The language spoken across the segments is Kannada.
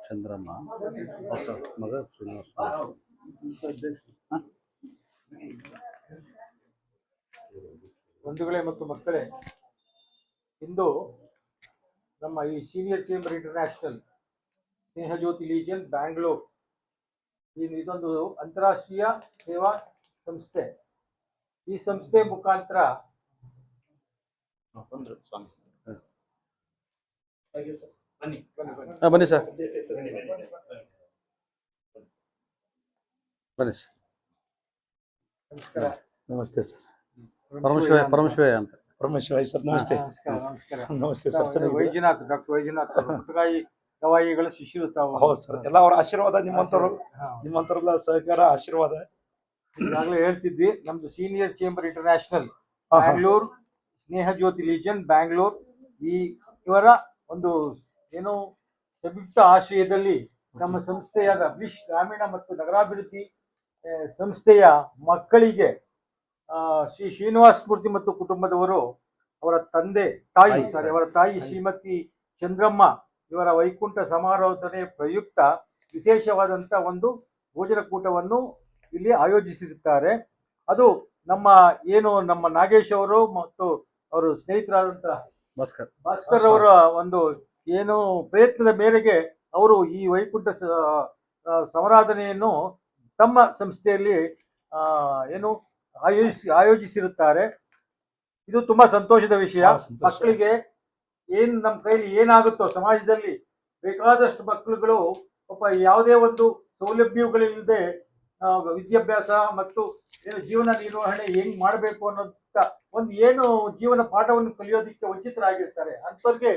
ಚಂದ್ರಮ್ಮ ಮಗ ಶ್ರೀನಿವಾಸ. ಬಂಧುಗಳೇ ಮತ್ತು ಮಕ್ಕಳೇ, ಇಂದು ನಮ್ಮ ಈ senior chamber international Snehajyothi legion Bangalore ಇದೊಂದು ಅಂತಾರಾಷ್ಟ್ರೀಯ ಸೇವಾ ಸಂಸ್ಥೆ. ಈ ಸಂಸ್ಥೆ ಮುಖಾಂತರ ಬನ್ನಿ ಸರ್, ಬನ್ನಿ ಸರ್. ನಮಸ್ಕಾರ. ನಮಸ್ತೆ ಸರ್. ಪರಮಶಿವಯ್ಯ ಅಂತ. ಪರಮಶಿವಯ್ಯ ಸರ್, ನಮಸ್ತೆ. ನಮಸ್ತೆ ಸರ್. ವೈದ್ಯನಾಥ್, ಡಾಕ್ಟರ್ ವೈದ್ಯನಾಥ್ ಪುಟ್ಟಗಾಯಿ ಗವಾಯಿಗಳ ಶಿಷ್ಯರು ತಾವು. ಹೌದು ಸರ್, ಎಲ್ಲ ಅವರ ಆಶೀರ್ವಾದ, ನಿಮ್ಮಂತರಲ್ಲ ಸಹಕಾರ ಆಶೀರ್ವಾದ. ಈಗಾಗಲೇ ಹೇಳ್ತಿದ್ವಿ, ನಮ್ದು senior chamber international Bangalore Snehajyothi legion Bangalore ಇವರ ಒಂದು ಏನು ಸಂಯುಕ್ತ ಆಶ್ರಯದಲ್ಲಿ ನಮ್ಮ ಸಂಸ್ಥೆಯಾದ ಬ್ಲಿಶ್ ಗ್ರಾಮೀಣ ಮತ್ತು ನಗರಾಭಿವೃದ್ಧಿ ಸಂಸ್ಥೆಯ ಮಕ್ಕಳಿಗೆ ಶ್ರೀ ಶ್ರೀನಿವಾಸ ಮೂರ್ತಿ ಮತ್ತು ಕುಟುಂಬದವರು ಅವರ ತಾಯಿ ಶ್ರೀಮತಿ ಚಂದ್ರಮ್ಮ ಇವರ ವೈಕುಂಠ ಸಮಾರೋಧನೆ ಪ್ರಯುಕ್ತ ವಿಶೇಷವಾದಂಥ ಒಂದು ಭೋಜನ ಕೂಟವನ್ನು ಇಲ್ಲಿ ಆಯೋಜಿಸಿರುತ್ತಾರೆ. ಅದು ನಮ್ಮ ನಾಗೇಶ್ ಅವರು ಮತ್ತು ಅವರು ಸ್ನೇಹಿತರಾದಂತಹ ಭಾಸ್ಕರ್ ಅವರ ಒಂದು ಏನು ಪ್ರಯತ್ನದ ಮೇರೆಗೆ ಅವರು ಈ ವೈಕುಂಠ ಸಮಾರಾಧನೆಯನ್ನು ತಮ್ಮ ಸಂಸ್ಥೆಯಲ್ಲಿ ಆಯೋಜಿಸಿರುತ್ತಾರೆ. ಇದು ತುಂಬಾ ಸಂತೋಷದ ವಿಷಯ. ಮಕ್ಕಳಿಗೆ ನಮ್ಮ ಕೈಲಿ ಏನಾಗುತ್ತೋ, ಸಮಾಜದಲ್ಲಿ ಬೇಕಾದಷ್ಟು ಮಕ್ಕಳುಗಳು ಪಾಪ ಯಾವುದೇ ಒಂದು ಸೌಲಭ್ಯಗಳಿಲ್ಲದೆ ವಿದ್ಯಾಭ್ಯಾಸ ಮತ್ತು ಜೀವನ ನಿರ್ವಹಣೆ ಹೆಂಗ್ ಮಾಡಬೇಕು ಅನ್ನೋಂಥ ಒಂದು ಜೀವನ ಪಾಠವನ್ನು ಕಲಿಯೋದಕ್ಕೆ ವಂಚಿತರಾಗಿರ್ತಾರೆ. ಅಂಥವ್ರಿಗೆ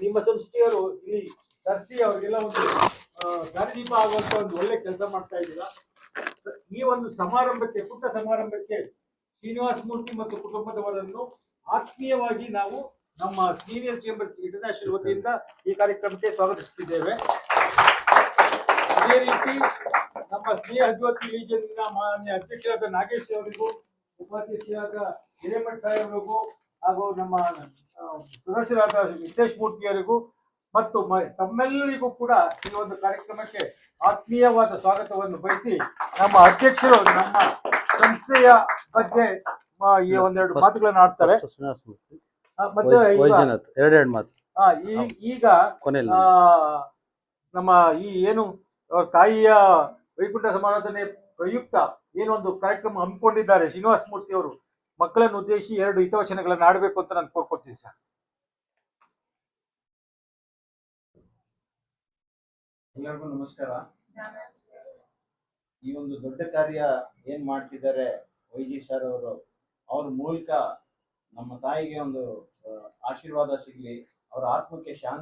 ನಿಮ್ಮ ಸಂಸ್ಥೆಯವರು ಇಲ್ಲಿ ತರಿಸಿ ಅವರಿಗೆಲ್ಲ ಒಂದು ದಾರಿದೀಪ ಆಗುವಂತ ಒಂದು ಒಳ್ಳೆ ಕೆಲಸ ಮಾಡ್ತಾ ಇದ್ದೀರಾ. ಈ ಒಂದು ಪುಟ್ಟ ಸಮಾರಂಭಕ್ಕೆ ಶ್ರೀನಿವಾಸ ಮೂರ್ತಿ ಮತ್ತು ಕುಟುಂಬದವರನ್ನು ಆತ್ಮೀಯವಾಗಿ ನಾವು ನಮ್ಮ ಸೀನಿಯರ್ ಚೇಂಬರ್ ಇಂಟರ್ನ್ಯಾಷನಲ್ ವತಿಯಿಂದ ಈ ಕಾರ್ಯಕ್ರಮಕ್ಕೆ ಸ್ವಾಗತಿಸುತ್ತಿದ್ದೇವೆ. ಇದೇ ರೀತಿ ನಮ್ಮ ಸ್ನೇಹಜ್ಯೋತಿ ಲೀಜನ್ನ ಮಾನ್ಯ ಅಧ್ಯಕ್ಷರಾದ ನಾಗೇಶ್ ಅವರಿಗೂ, ಉಪಾಧ್ಯಕ್ಷರಾದ ಹಿರೇಮಠ ಸಾಹೇಬರಿಗೂ ಹಾಗೂ ನಮ್ಮ ಸದಸ್ಯರಾದ ವೆಂಕಟೇಶ್ ಮೂರ್ತಿಯವರಿಗೂ ಮತ್ತು ತಮ್ಮೆಲ್ಲರಿಗೂ ಕೂಡ ಈ ಒಂದು ಕಾರ್ಯಕ್ರಮಕ್ಕೆ ಆತ್ಮೀಯವಾದ ಸ್ವಾಗತವನ್ನು ಬಯಸಿ, ನಮ್ಮ ಅಧ್ಯಕ್ಷರು ನಮ್ಮ ಸಂಸ್ಥೆಯ ಬಗ್ಗೆ ಈ ಒಂದೆರಡು ಮಾತುಗಳನ್ನು ಆಡ್ತಾರೆ. ಮತ್ತೆ ಈಗ ನಮ್ಮ ಈ ತಾಯಿಯ ವೈಕುಂಠ ಸಮಾರಾಧನೆ ಪ್ರಯುಕ್ತ ಏನೊಂದು ಕಾರ್ಯಕ್ರಮ ಹಮ್ಮಿಕೊಂಡಿದ್ದಾರೆ ಶ್ರೀನಿವಾಸ ಮೂರ್ತಿ ಅವರು, ಮಕ್ಕಳನ್ನು ಉದ್ದೇಶಿಸಿ 2 ಹಿತವಚನಗಳನ್ನು ಆಡಬೇಕು ಅಂತ ನಾನು ಕೋರ್ಕೊಳ್ತೀನಿ ಸರ್. ಎಲ್ಲರಿಗೂ ನಮಸ್ಕಾರ. ಈ ಒಂದು ದೊಡ್ಡ ಕಾರ್ಯ ಏನ್ ಮಾಡ್ತಿದ್ದಾರೆ ವೈಜಿ ಸರ್ ಅವರು, ಅವ್ರ ಮೂಲಕ ನಮ್ಮ ತಾಯಿಗೆ ಒಂದು ಆಶೀರ್ವಾದ ಸಿಗ್ಲಿ, ಅವರ ಆತ್ಮಕ್ಕೆ ಶಾಂತಿ